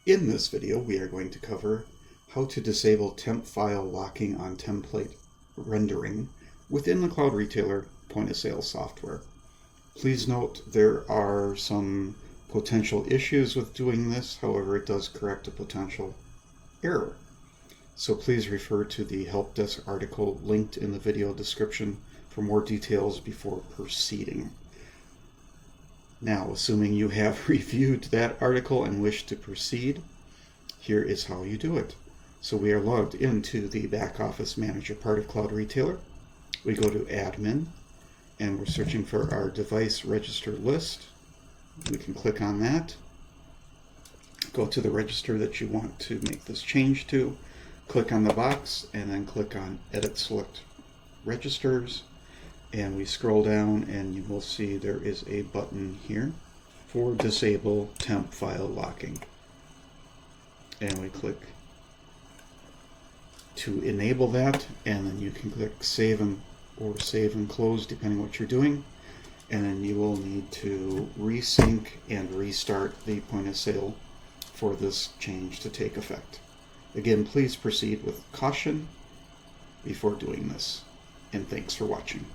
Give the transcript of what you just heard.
In this video, we are going to cover how to disable temp file locking on template rendering within the Cloud Retailer point-of-sale software. Please note there are some potential issues with doing this, however it does correct a potential error. So please refer to the help desk article linked in the video description for more details before proceeding. Now, assuming you have reviewed that article and wish to proceed, here is how you do it. So we are logged into the back office manager part of Cloud Retailer. We go to admin and we're searching for our device register list. We can click on that. Go to the register that you want to make this change to. Click on the box and then click on Edit Select Registers. And we scroll down and you will see there is a button here for Disable Temp File Locking. And we click to enable that, and then you can click Save or Save and Close depending what you're doing. And then you will need to resync and restart the point of sale for this change to take effect. Again, please proceed with caution before doing this. And thanks for watching.